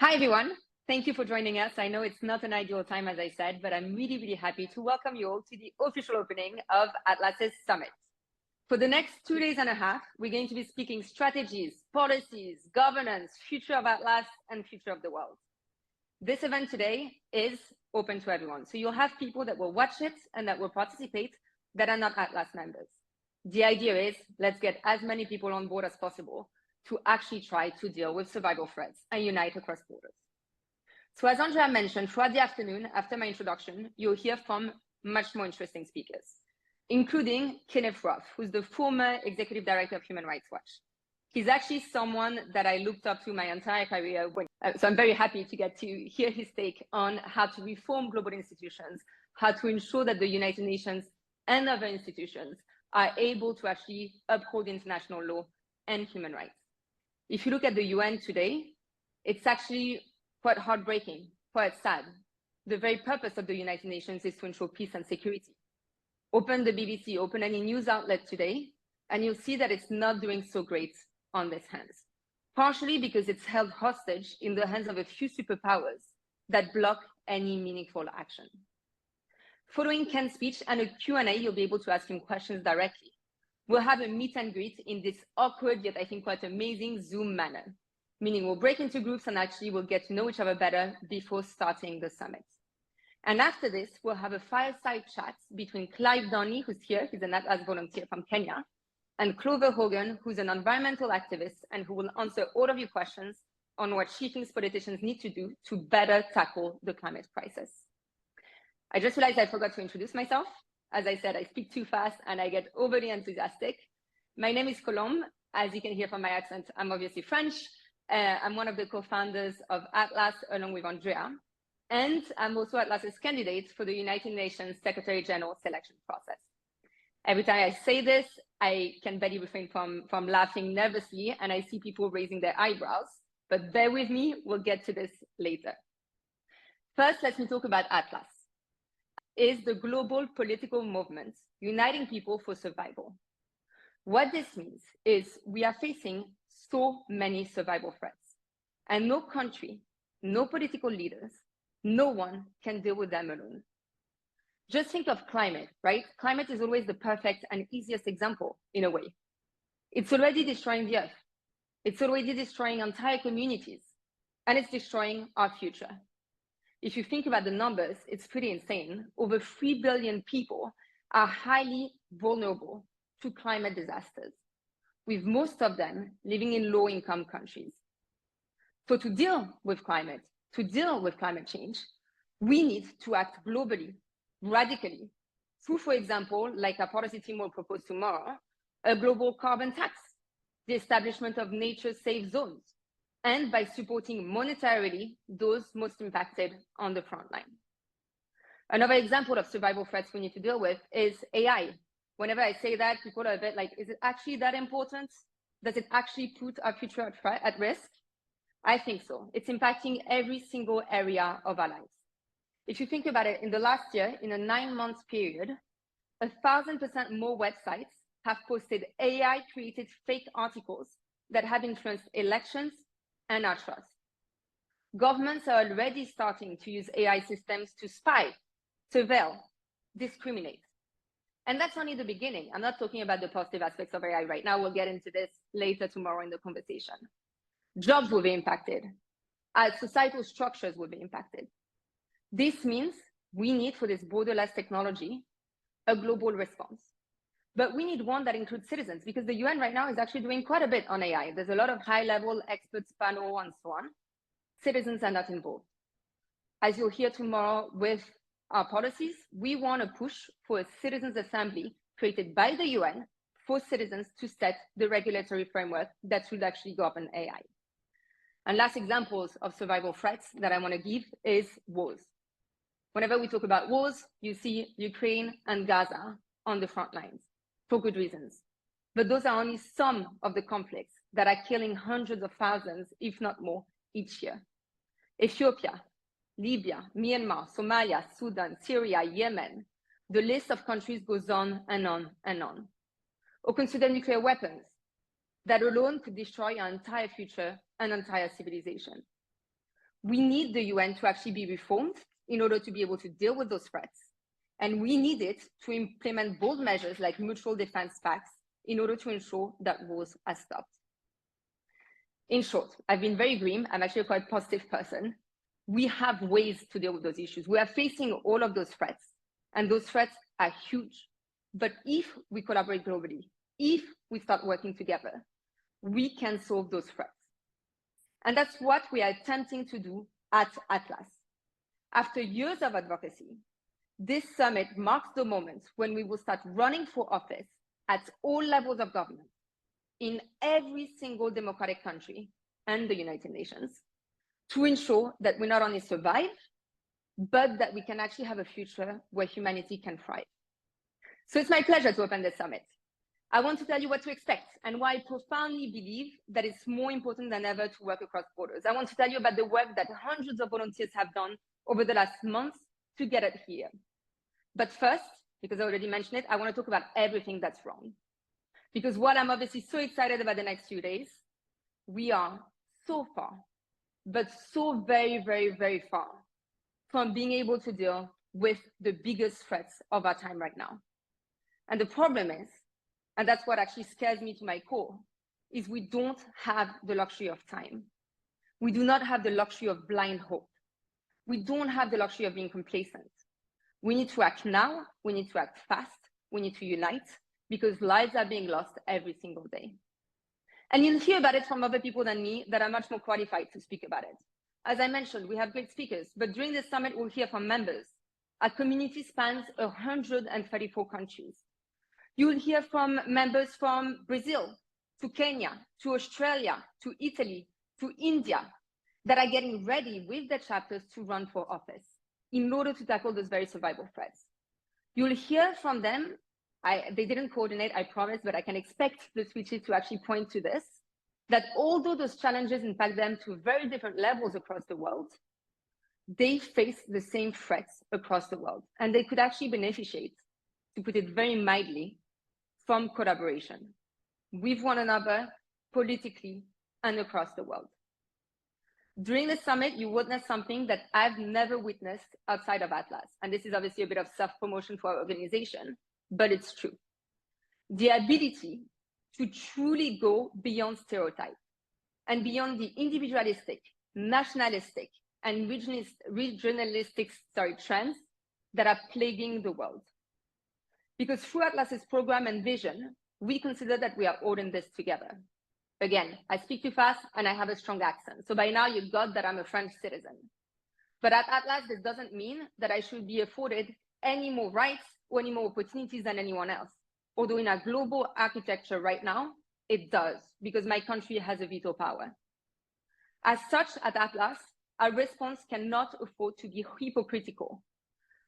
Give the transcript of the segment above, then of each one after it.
Hi, everyone. Thank you for joining us. I know it's not an ideal time, as I said, but I'm really, really happy to welcome you all to the official opening of Atlas's summit. For the next 2 days and a half, we're going to be speaking strategies, policies, governance, future of Atlas, and future of the world. This event today is open to everyone. So you'll have people that will watch it and that will participate that are not Atlas members. The idea is let's get as many people on board as possible to actually try to deal with survival threats and unite across borders. So as Andrea mentioned, throughout the afternoon, after my introduction, you'll hear from much more interesting speakers, including Kenneth Roth, who's the former executive director of Human Rights Watch. He's actually someone that I looked up to my entire career. So I'm very happy to get to hear his take on how to reform global institutions, how to ensure that the United Nations and other institutions are able to actually uphold international law and human rights. If you look at the UN today, it's actually quite heartbreaking, quite sad. The very purpose of the United Nations is to ensure peace and security. Open the BBC, open any news outlet today, and you'll see that it's not doing so great on this hands, partially because it's held hostage in the hands of a few superpowers that block any meaningful action. Following Ken's speech and a Q&A, you'll be able to ask him questions directly. We'll have a meet and greet in this awkward, yet I think quite amazing Zoom manner, meaning we'll break into groups and actually we'll get to know each other better before starting the summit. And after this, we'll have a fireside chat between Clive Donnelly, who's here, he's an Atlas volunteer from Kenya, and Clover Hogan, who's an environmental activist and who will answer all of your questions on what she thinks politicians need to do to better tackle the climate crisis. I just realized I forgot to introduce myself. As I said, I speak too fast and I get overly enthusiastic. My name is Colombe. As you can hear from my accent, I'm obviously French. I'm one of the co-founders of Atlas along with Andrea. And I'm also Atlas's candidate for the United Nations Secretary General selection process. Every time I say this, I can barely refrain from laughing nervously and I see people raising their eyebrows, but bear with me, we'll get to this later. First, let me talk about Atlas. Is the global political movement uniting people for survival. What this means is we are facing so many survival threats, and no country, no political leaders, no one can deal with them alone. Just think of climate, right? Climate is always the perfect and easiest example in a way. It's already destroying the earth. It's already destroying entire communities, and it's destroying our future. If you think about the numbers, it's pretty insane. Over 3 billion people are highly vulnerable to climate disasters, with most of them living in low-income countries. So to deal with climate change, we need to act globally, radically, through, for example, like our policy team will propose tomorrow, a global carbon tax, the establishment of nature-safe zones, and by supporting monetarily those most impacted on the front line. Another example of survival threats we need to deal with is AI. Whenever I say that, people are a bit like, is it actually that important? Does it actually put our future at risk? I think so. It's impacting every single area of our lives. If you think about it, in the last year, in a 9-month period, 1,000% more websites have posted AI-created fake articles that have influenced elections and our trust. Governments are already starting to use AI systems to spy, surveil, discriminate. And that's only the beginning. I'm not talking about the positive aspects of AI right now. We'll get into this later tomorrow in the conversation. Jobs will be impacted. Our societal structures will be impacted. This means we need, for this borderless technology, a global response. But we need one that includes citizens, because the UN right now is actually doing quite a bit on AI. There's a lot of high-level experts panel and so on. Citizens are not involved. As you'll hear tomorrow with our policies, we want to push for a citizens' assembly created by the UN for citizens to set the regulatory framework that should actually govern AI. And last examples of survival threats that I want to give is wars. Whenever we talk about wars, you see Ukraine and Gaza on the front lines. For good reasons. But those are only some of the conflicts that are killing hundreds of thousands, if not more, each year. Ethiopia, Libya, Myanmar, Somalia, Sudan, Syria, Yemen. The list of countries goes on and on and on. Or consider nuclear weapons that alone could destroy our entire future and entire civilization. We need the UN to actually be reformed in order to be able to deal with those threats. And we need it to implement bold measures like mutual defense pacts in order to ensure that wars are stopped. In short, I've been very grim. I'm actually a quite positive person. We have ways to deal with those issues. We are facing all of those threats, and those threats are huge. But if we collaborate globally, if we start working together, we can solve those threats. And that's what we are attempting to do at Atlas. After years of advocacy, this summit marks the moment when we will start running for office at all levels of government in every single democratic country and the United Nations to ensure that we not only survive, but that we can actually have a future where humanity can thrive. So it's my pleasure to open this summit. I want to tell you what to expect and why I profoundly believe that it's more important than ever to work across borders. I want to tell you about the work that hundreds of volunteers have done over the last months to get it here. But first, because I already mentioned it, I want to talk about everything that's wrong. Because while I'm obviously so excited about the next few days, we are so far, but so very, very, very far from being able to deal with the biggest threats of our time right now. And the problem is, and that's what actually scares me to my core, is we don't have the luxury of time. We do not have the luxury of blind hope. We don't have the luxury of being complacent. We need to act now, we need to act fast, we need to unite, because lives are being lost every single day. And you'll hear about it from other people than me that are much more qualified to speak about it. As I mentioned, we have great speakers, but during this summit, we'll hear from members. Our community spans 134 countries. You'll hear from members from Brazil, to Kenya, to Australia, to Italy, to India, that are getting ready with their chapters to run for office in order to tackle those very survival threats. You'll hear from them. They didn't coordinate, I promise, but I can expect the speeches to actually point to this, that although those challenges impact them to very different levels across the world, they face the same threats across the world. And they could actually beneficiate, to put it very mildly, from collaboration with one another, politically, and across the world. During the summit, you witnessed something that I've never witnessed outside of Atlas. And this is obviously a bit of self-promotion for our organization, but it's true. The ability to truly go beyond stereotype and beyond the individualistic, nationalistic, and regionalistic trends that are plaguing the world. Because through Atlas's program and vision, we consider that we are all in this together. Again, I speak too fast and I have a strong accent. So by now you got that I'm a French citizen. But at Atlas, this doesn't mean that I should be afforded any more rights or any more opportunities than anyone else. Although in our global architecture right now, it does, because my country has a veto power. As such, at Atlas, our response cannot afford to be hypocritical,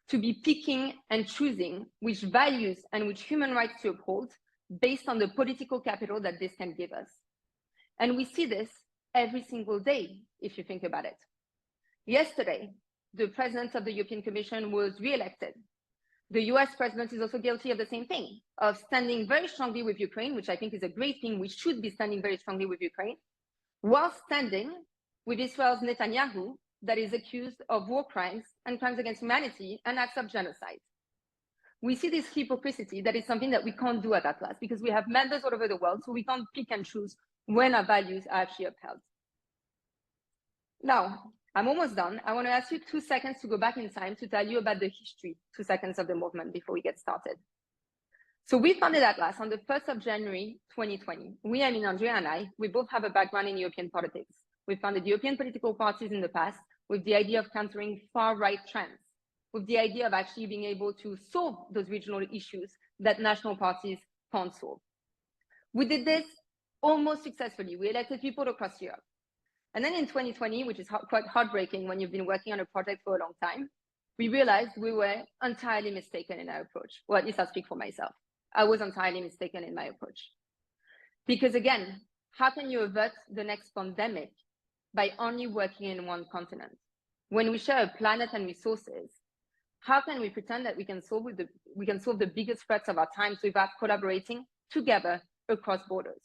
to be picking and choosing which values and which human rights to uphold based on the political capital that this can give us. And we see this every single day, if you think about it. Yesterday, the president of the European Commission was re-elected. The US president is also guilty of the same thing, of standing very strongly with Ukraine, which I think is a great thing. We should be standing very strongly with Ukraine, while standing with Israel's Netanyahu, that is accused of war crimes and crimes against humanity and acts of genocide. We see this hypocrisy that is something that we can't do at Atlas because we have members all over the world, so we can't pick and choose when our values are actually upheld. Now, I'm almost done. I want to ask you 2 seconds to go back in time to tell you about the history, 2 seconds of the movement before we get started. So we founded Atlas on the 1st of January, 2020. I mean, Andrea and I, we both have a background in European politics. We founded European political parties in the past with the idea of countering far-right trends, with the idea of actually being able to solve those regional issues that national parties can't solve. We did this almost successfully. We elected people across Europe. And then in 2020, which is quite heartbreaking when you've been working on a project for a long time, we realized we were entirely mistaken in our approach. Well, at least I'll speak for myself. I was entirely mistaken in my approach. Because again, how can you avert the next pandemic by only working in one continent? When we share a planet and resources, how can we pretend that we can solve the biggest threats of our times without collaborating together across borders?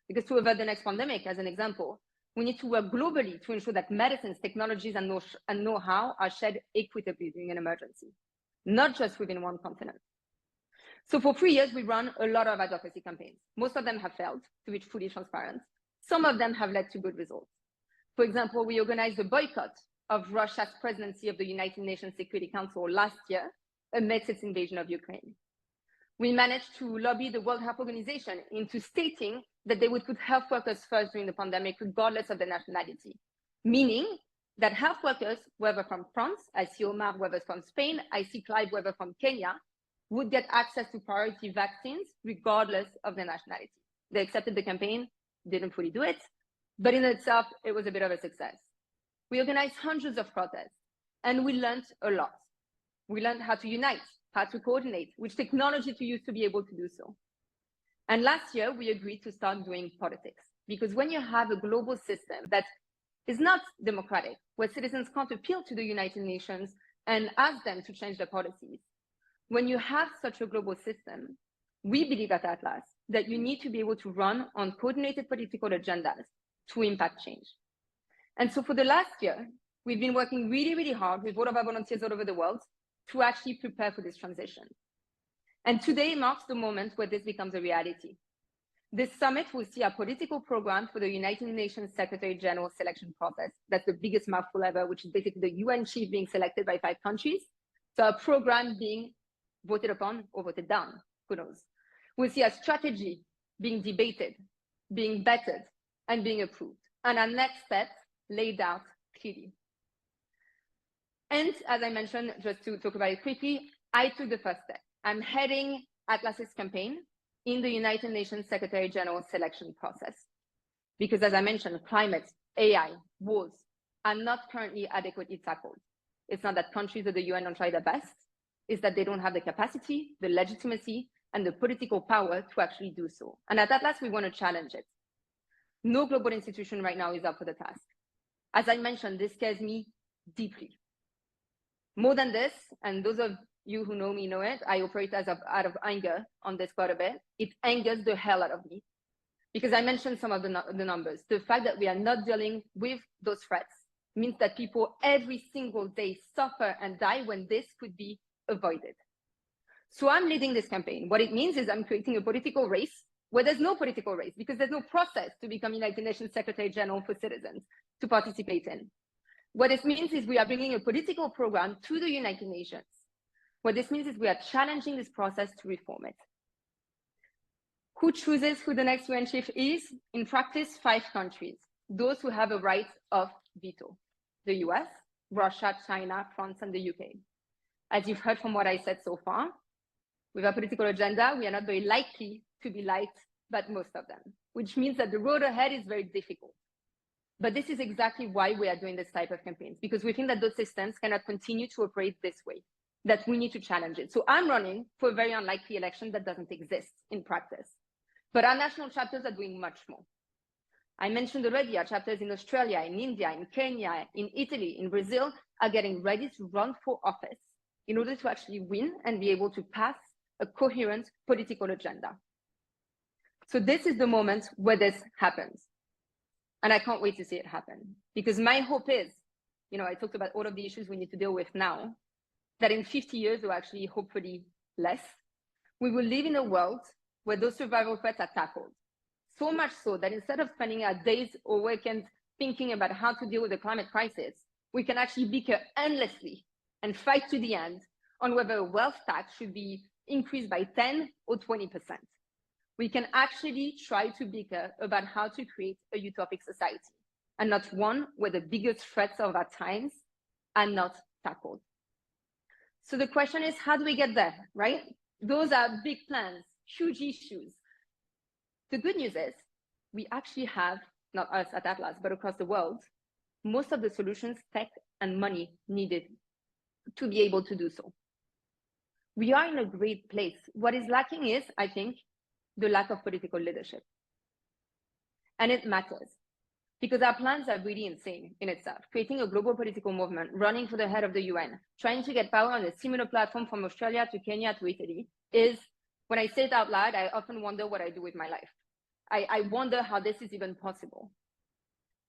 Because to avert the next pandemic, as an example, We need to work globally to ensure that medicines, technologies, and know-how are shared equitably during an emergency, not just within one continent. So for 3 years, we run a lot of advocacy campaigns. Most of them have failed, to be fully transparent. Some of them have led to good results. For example, we organized a boycott of Russia's presidency of the United Nations Security Council last year amidst its invasion of Ukraine. We managed to lobby the World Health Organization into stating that they would put health workers first during the pandemic, regardless of their nationality, meaning that health workers, whether from France, I see Omar, whether from Spain, I see Clive, whether from Kenya, would get access to priority vaccines, regardless of their nationality. They accepted the campaign, didn't fully do it, but in itself, it was a bit of a success. We organized hundreds of protests, and we learned a lot. We learned how to unite, how to coordinate, which technology to use to be able to do so. And last year, we agreed to start doing politics, because when you have a global system that is not democratic, where citizens can't appeal to the United Nations and ask them to change their policies, when you have such a global system, we believe at Atlas that you need to be able to run on coordinated political agendas to impact change. And so for the last year, we've been working really, really hard with all of our volunteers all over the world to actually prepare for this transition. And today marks the moment where this becomes a reality. This summit will see a political program for the United Nations Secretary General selection process. That's the biggest mouthful ever, which is basically the UN chief being selected by 5 countries. So a program being voted upon or voted down, who knows. We'll see a strategy being debated, being vetted, and being approved, and our next steps laid out clearly. And as I mentioned, just to talk about it quickly, I took the first step. I'm heading Atlas's campaign in the United Nations Secretary General selection process. Because as I mentioned, climate, AI, wars are not currently adequately tackled. It's not that countries or the UN don't try their best, it's that they don't have the capacity, the legitimacy, and the political power to actually do so. And at Atlas, we want to challenge it. No global institution right now is up for the task. As I mentioned, this scares me deeply. More than this, and those of you who know me know it, I operate out of anger on this quite a bit. It angers the hell out of me because I mentioned some of the numbers. The fact that we are not dealing with those threats means that people every single day suffer and die when this could be avoided. So I'm leading this campaign. What it means is I'm creating a political race where there's no political race because there's no process to become United Nations Secretary General for citizens to participate in. What this means is we are bringing a political program to the United Nations. What this means is we are challenging this process to reform it. Who chooses who the next UN chief is? In practice, 5 countries, those who have a right of veto: the US, Russia, China, France, and the UK. As you've heard from what I said so far, with our political agenda, we are not very likely to be liked by most of them, which means that the road ahead is very difficult. But this is exactly why we are doing this type of campaigns, because we think that those systems cannot continue to operate this way, that we need to challenge it. So I'm running for a very unlikely election that doesn't exist in practice. But our national chapters are doing much more. I mentioned already our chapters in Australia, in India, in Kenya, in Italy, in Brazil are getting ready to run for office in order to actually win and be able to pass a coherent political agenda. So this is the moment where this happens. And I can't wait to see it happen. Because my hope is, I talked about all of the issues we need to deal with now, that in 50 years, or actually hopefully less, we will live in a world where those survival threats are tackled. So much so that instead of spending our days or weekends thinking about how to deal with the climate crisis, we can actually bicker endlessly and fight to the end on whether a wealth tax should be increased by 10 or 20%. We can actually try to bicker about how to create a utopic society and not one where the biggest threats of our times are not tackled. So the question is, how do we get there, right? Those are big plans, huge issues. The good news is we actually have, not us at Atlas, but across the world, most of the solutions, tech, and money needed to be able to do so. We are in a great place. What is lacking is, I think, the lack of political leadership. And it matters because our plans are really insane in itself. Creating a global political movement, running for the head of the UN, trying to get power on a similar platform from Australia to Kenya to Italy is, when I say it out loud, I often wonder what I do with my life. I wonder how this is even possible.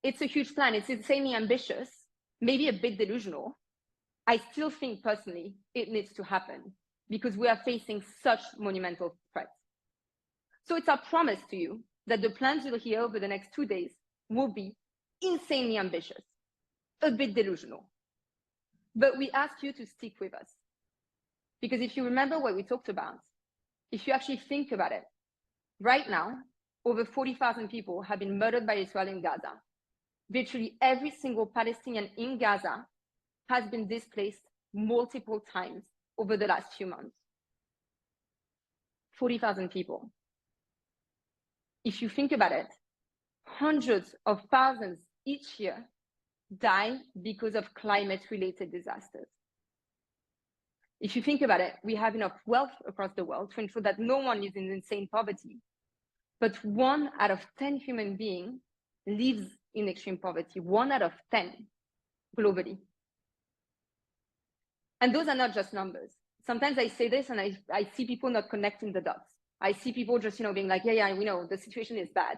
it's a huge plan. It's insanely ambitious, maybe a bit delusional. I still think personally it needs to happen because we are facing such monumental threats. So it's our promise to you that the plans you'll hear over the next 2 days will be insanely ambitious, a bit delusional. But we ask you to stick with us. Because if you remember what we talked about, if you actually think about it, right now, over 40,000 people have been murdered by Israel in Gaza. Virtually every single Palestinian in Gaza has been displaced multiple times over the last few months. 40,000 people. If you think about it, hundreds of thousands each year die because of climate-related disasters. If you think about it, we have enough wealth across the world to ensure that no one lives in insane poverty. But 1 out of 10 human beings lives in extreme poverty, 1 out of 10 globally. And those are not just numbers. Sometimes I say this and I see people not connecting the dots. I see people just, being like, yeah, we know the situation is bad.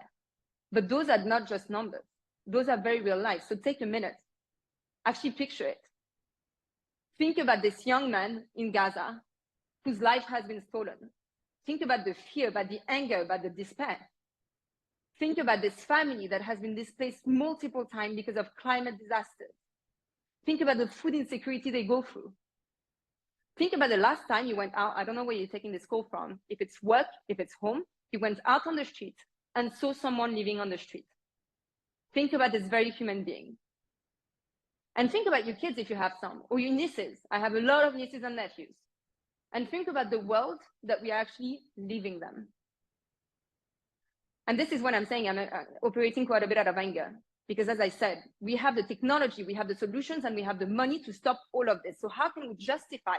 But those are not just numbers. Those are very real life. So take a minute, actually picture it. Think about this young man in Gaza whose life has been stolen. Think about the fear, about the anger, about the despair. Think about this family that has been displaced multiple times because of climate disasters. Think about the food insecurity they go through. Think about the last time you went out. I don't know where you're taking this call from. If it's work, if it's home, you went out on the street and saw someone living on the street. Think about this very human being. And think about your kids if you have some, or your nieces. I have a lot of nieces and nephews. And think about the world that we are actually leaving them. And this is what I'm saying. I'm operating quite a bit out of anger. Because as I said, we have the technology, we have the solutions, and we have the money to stop all of this. So how can we justify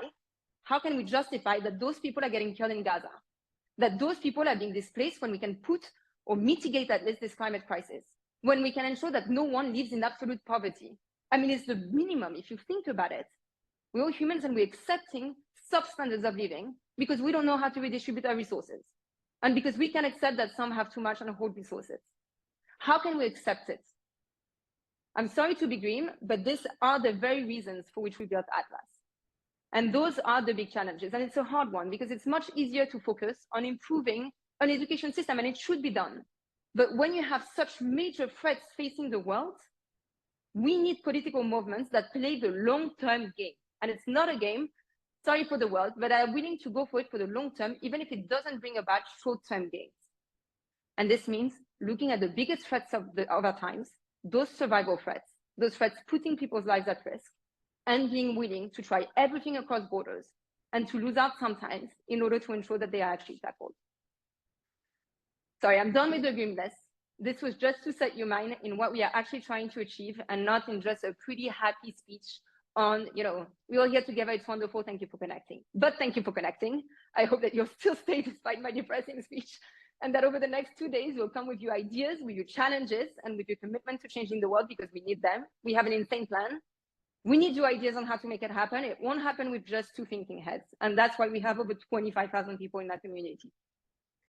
that those people are getting killed in Gaza? That those people are being displaced when we can put or mitigate at least this climate crisis? When we can ensure that no one lives in absolute poverty? I mean, it's the minimum if you think about it. We're all humans and we're accepting substandards of living because we don't know how to redistribute our resources. And because we can accept that some have too much and hold resources. How can we accept it? I'm sorry to be grim, but these are the very reasons for which we built Atlas. And those are the big challenges. And it's a hard one because it's much easier to focus on improving an education system, and it should be done. But when you have such major threats facing the world, we need political movements that play the long-term game. And it's not a game, sorry for the world, but are willing to go for it for the long term, even if it doesn't bring about short-term gains. And this means looking at the biggest threats of our times, those survival threats, those threats putting people's lives at risk, and being willing to try everything across borders and to lose out sometimes in order to ensure that they are actually tackled. Sorry, I'm done with the grimness. This was just to set your mind in what we are actually trying to achieve and not in just a pretty happy speech on, we're all here together, it's wonderful, thank you for connecting. But thank you for connecting. I hope that you'll still stay despite my depressing speech, and that over the next 2 days, we'll come with your ideas, with your challenges, and with your commitment to changing the world because we need them. We have an insane plan. We need your ideas on how to make it happen. It won't happen with just 2 thinking heads. And that's why we have over 25,000 people in that community.